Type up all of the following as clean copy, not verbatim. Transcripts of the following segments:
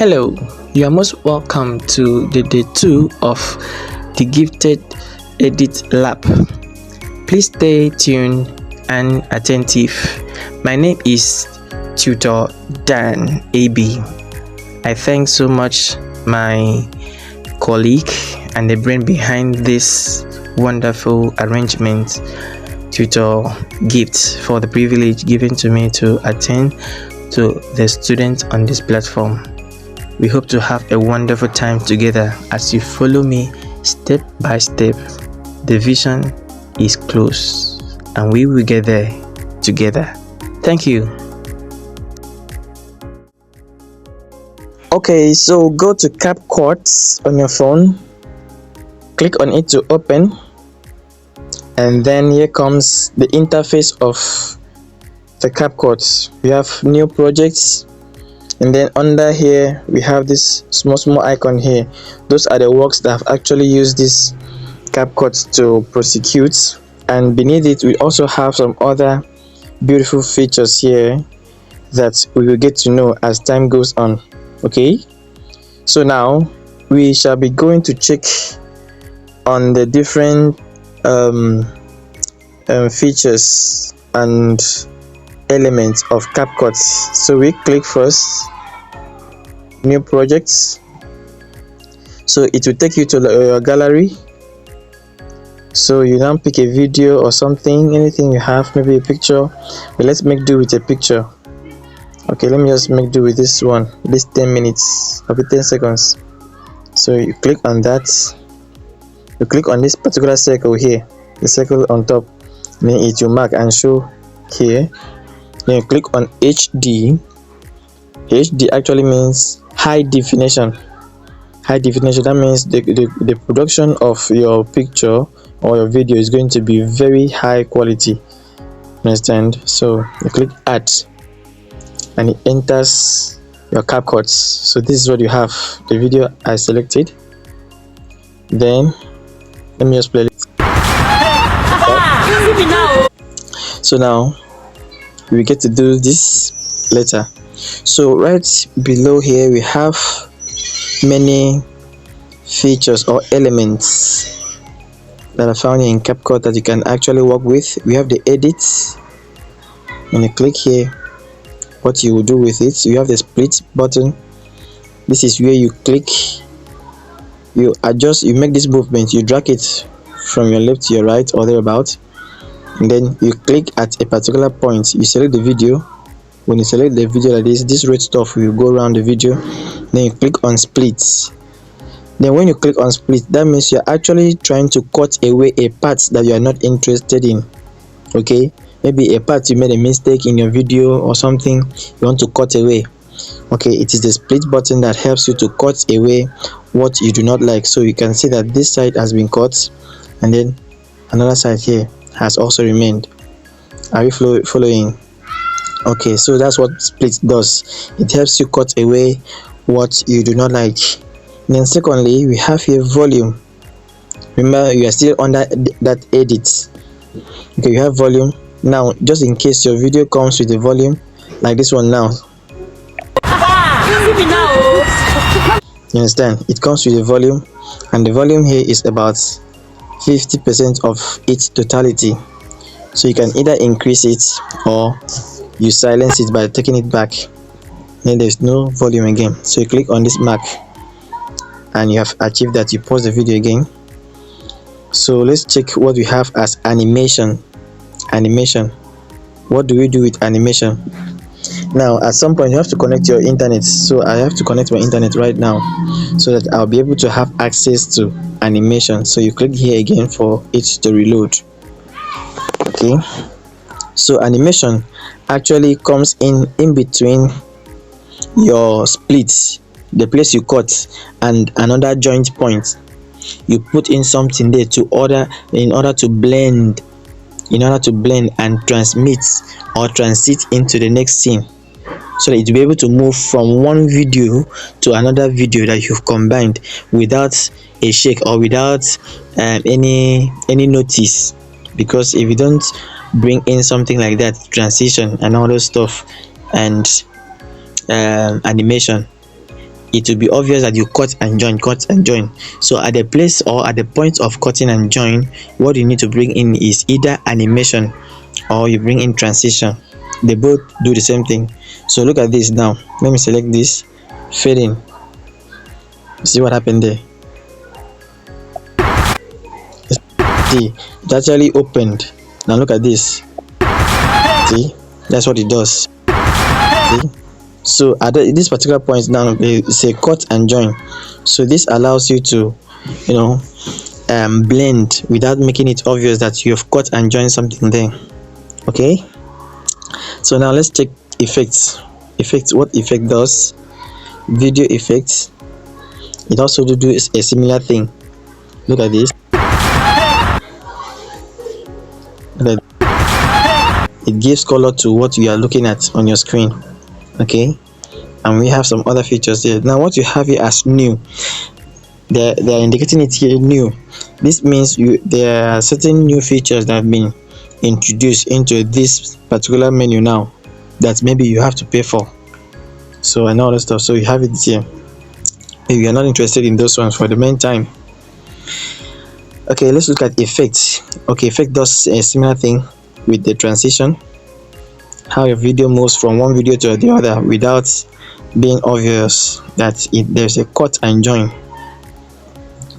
Hello, you are most welcome to the day 2 of the Gifted Edit Lab. Please stay tuned and attentive. My name is Tutor Dan AB. I thank so much my colleague and the brain behind this wonderful arrangement, Tutor Gift, for the privilege given to me to attend to the students on this platform. We hope to have a wonderful time together as you follow me step by step. The vision is close and we will get there together. Thank you. Okay, so go to CapCut on your phone, click on it to open, and then here comes the interface of the CapCut. We have new projects, and then under here we have this small icon here. Those are the works that have actually used this CapCut to prosecute, and beneath it we also have some other beautiful features here that we will get to know as time goes on. Okay, so now we shall be going to check on the different features and elements of CapCut. So we click first new projects, so it will take you to your gallery. So you now pick a video or something, anything you have, maybe a picture, but let's make do with a picture. Okay, let me just make do with this one, this 10 minutes or 10 seconds. So you click on that, you click on this particular circle here, the circle on top, then it will mark and show here. Then you click on HD. HD actually means high definition. High definition, that means the production of your picture or your video is going to be very high quality. Understand? So you click add and it enters your CapCut. So this is what you have, the video I selected. Then let me just play it. So now we get to do this later. So right below here we have many features or elements that are found in CapCut that you can actually work with. We have the edits. When you click here, what you will do with it, you have the split button. This is where you click, you adjust, you make this movement, you drag it from your left to your right or thereabout, and then you click at a particular point, you select the video. When you select the video like this red stuff will go around the video. Then you click on split. Then when you click on split, that means you're actually trying to cut away a part that you are not interested in. Okay, maybe a part you made a mistake in your video or something you want to cut away. Okay, it is the split button that helps you to cut away what you do not like. So you can see that this side has been cut and then another side here has also remained. Are you following? Okay, so that's what split does. It helps you cut away what you do not like. And then secondly, we have here volume. Remember, you are still under that edit. Okay, you have volume. Now, just in case your video comes with a volume like this one now. You understand? It comes with a volume, and the volume here is about 50% of its totality. So you can either increase it or you silence it by taking it back. Then there's no volume again. So you click on this mark and you have achieved that. You pause the video again. So let's check what we have as animation. What do we do with animation? Now at some point you have to connect your internet, so I have to connect my internet right now so that I'll be able to have access to animation. So you click here again for it to reload. Okay, so animation actually comes in between your splits, the place you cut, and another joint point. You put in something there in order to blend and transmit or transit into the next scene, so that it will be able to move from one video to another video that you've combined without a shake or without any notice. Because if you don't bring in something like that, transition and all those stuff and animation, it will be obvious that you cut and join. So at the place or at the point of cutting and join, what you need to bring in is either animation or you bring in transition. They both do the same thing. So look at this now. Let me select this, fade in. See what happened there? See, it actually opened. Now look at this. See, that's what it does. See, so at this particular point now, they say cut and join. So this allows you to, you know, blend without making it obvious that you have cut and joined something there. Okay, so now let's check effects. What effect does? Video effects. It also do a similar thing. Look at this. It gives color to what you are looking at on your screen. Okay, and we have some other features here. Now what you have here as new, they are indicating it here new. This means there are certain new features that have been introduced into this particular menu now that maybe you have to pay for. So and all that stuff. So you have it here. If you are not interested in those ones for the meantime. Okay, let's look at effects. Okay, effect does a similar thing with the transition, how your video moves from one video to the other without being obvious that there's a cut and join.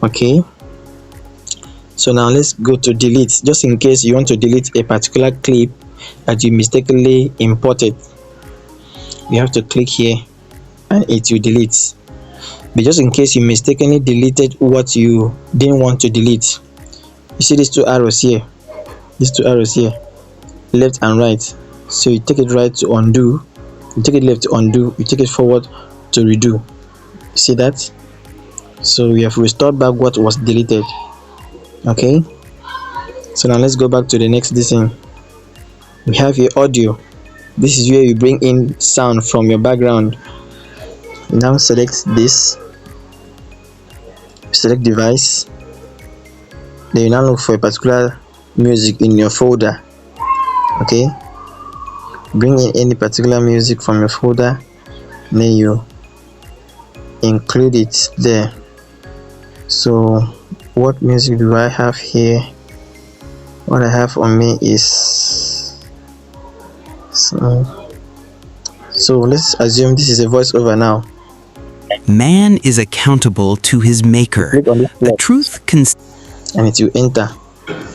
Okay, so now let's go to delete. Just in case you want to delete a particular clip that you mistakenly imported, you have to click here and it will delete. But just in case you mistakenly deleted what you didn't want to delete, you see these two arrows here, left and right. So you take it right to undo, you take it left to undo, you take it forward to redo. You see that? So we have restored back what was deleted. Okay, so now let's go back to the next thing. We have here audio. This is where you bring in sound from your background. Now select this, select device, then you now look for a particular music in your folder. Okay, bring in any particular music from your folder, then you include it there. So what music do I have here? What I have on me is so let's assume this is a voiceover now. Man is accountable to his maker. The truth can, and it will enter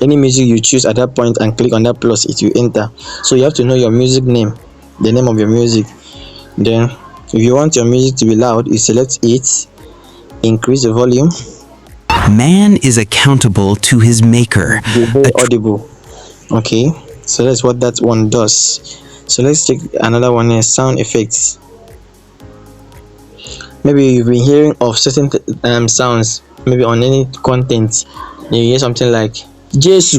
any music you choose at that point and click on that plus, it will enter. So you have to know your music name, the name of your music. Then if you want your music to be loud, you select it, increase the volume. Man is accountable to his maker. Audible. Okay, so that's what that one does. So let's take another one here, sound effects. Maybe you've been hearing of certain sounds, maybe on any content. You hear something like Jesus,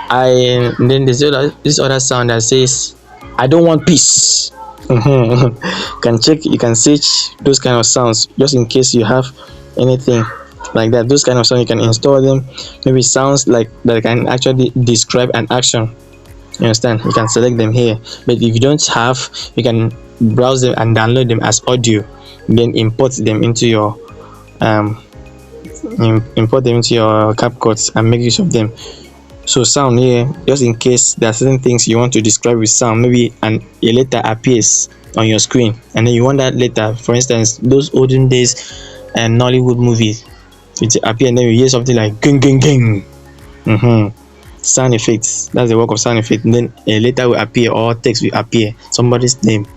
and then there's this other sound that says I don't want peace. You can search those kind of sounds just in case you have anything like that. Those kind of sounds, you can install them. Maybe sounds like that can actually describe an action. You understand? You can select them here. But if you don't have, you can browse them and download them as audio, then import them into your CapCut and make use of them. So sound here, just in case there are certain things you want to describe with sound, maybe a letter appears on your screen and then you want that letter, for instance those olden days and Nollywood movies, it appear and then you hear something like gang gang gang. Sound effects, that's the work of sound effect. And then a letter will appear or text will appear, somebody's name,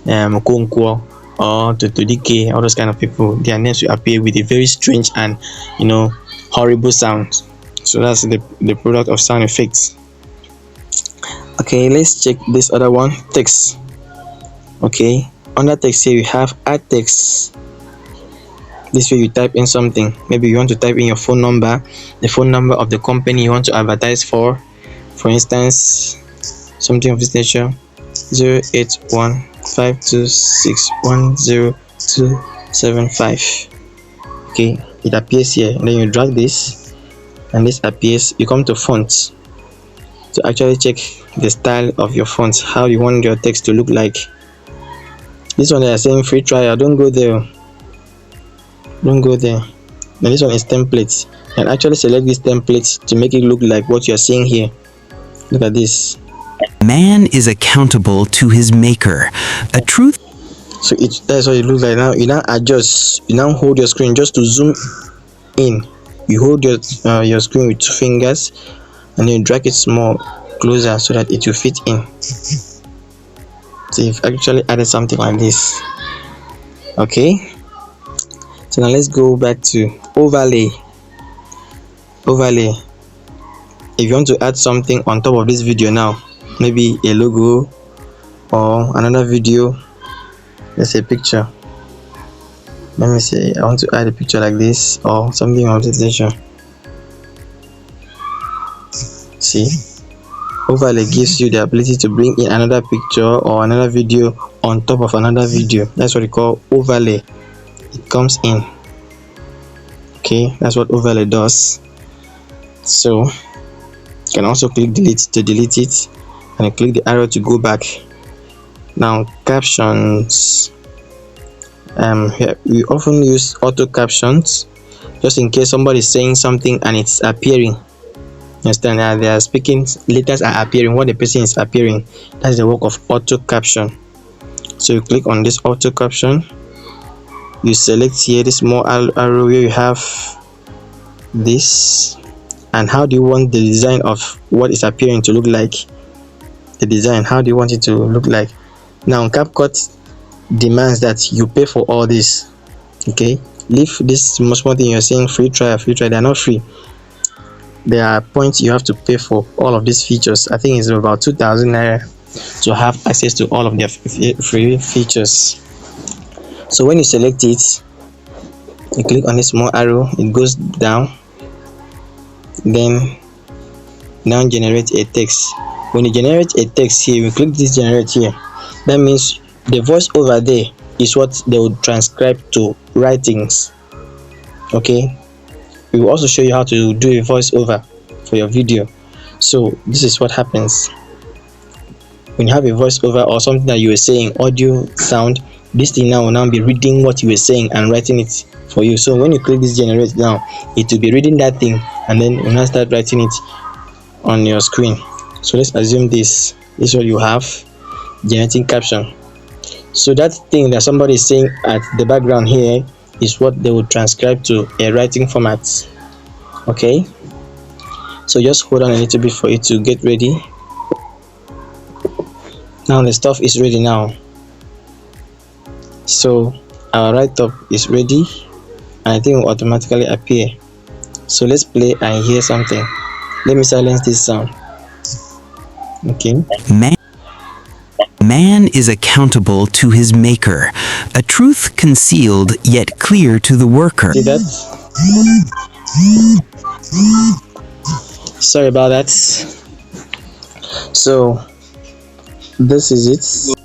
Okonkwo or Totodike, all those kind of people, their names will appear with a very strange and horrible sound. So that's the product of sound effects. Okay, let's check this other one, text. Okay, under text here we have add text. This way you type in something. Maybe you want to type in your phone number, the phone number of the company you want to advertise for instance something of this nature, 08152610275. okay, it appears here, and then you drag this and this appears. You come to fonts to actually check the style of your font, how you want your text to look like. This one they are saying free trial, don't go there, don't go there. Now this one is templates, and actually select this template to make it look like what you're seeing here. Look at this. Man is accountable to his maker. A truth. So that's what it looks like. Now you now adjust, you now hold your screen just to zoom in. You hold your screen with 2 fingers, and then you drag it small closer so that it will fit in. So you've actually added something like this. Okay, so now let's go back to overlay. If you want to add something on top of this video now, maybe a logo or another video, let's say picture. Let me say I want to add a picture like this or something of this nature. See, overlay gives you the ability to bring in another picture or another video on top of another video. That's what we call overlay. It comes in. Okay, that's what overlay does. So you can also click delete to delete it, and I click the arrow to go back. Now captions, here we often use auto captions just in case somebody is saying something and it's appearing. Understand that they are speaking, letters are appearing, what the person is appearing. That's the work of auto caption. So you click on this auto caption, you select here this small arrow where you have this, and how do you want the design of what is appearing to look like. The design, how do you want it to look like. Now CapCut demands that you pay for all this. Okay, leave this small thing you're saying free trial. They are not free. There are points you have to pay for all of these features. I think it's about 2,000 naira to have access to all of their free features. So when you select it, you click on this small arrow, it goes down, then now generate a text. When you generate a text here, we click this generate here. That means the voice over there is what they will transcribe to writings. Okay, we will also show you how to do a voiceover for your video. So this is what happens when you have a voiceover or something that you were saying, audio sound. This thing now will now be reading what you were saying and writing it for you. So when you click this generate now, it will be reading that thing, and then you now start writing it on your screen. So let's assume this is what you have, generating caption. So that thing that somebody is saying at the background here is what they will transcribe to a writing format. Okay, so just hold on a little bit for it to get ready. Now the stuff is ready now. So our write-up is ready, and I think it will automatically appear. So let's play and hear something. Let me silence this sound. Okay. Man is accountable to his maker, a truth concealed yet clear to the worker. See that? Sorry about that. So this is it.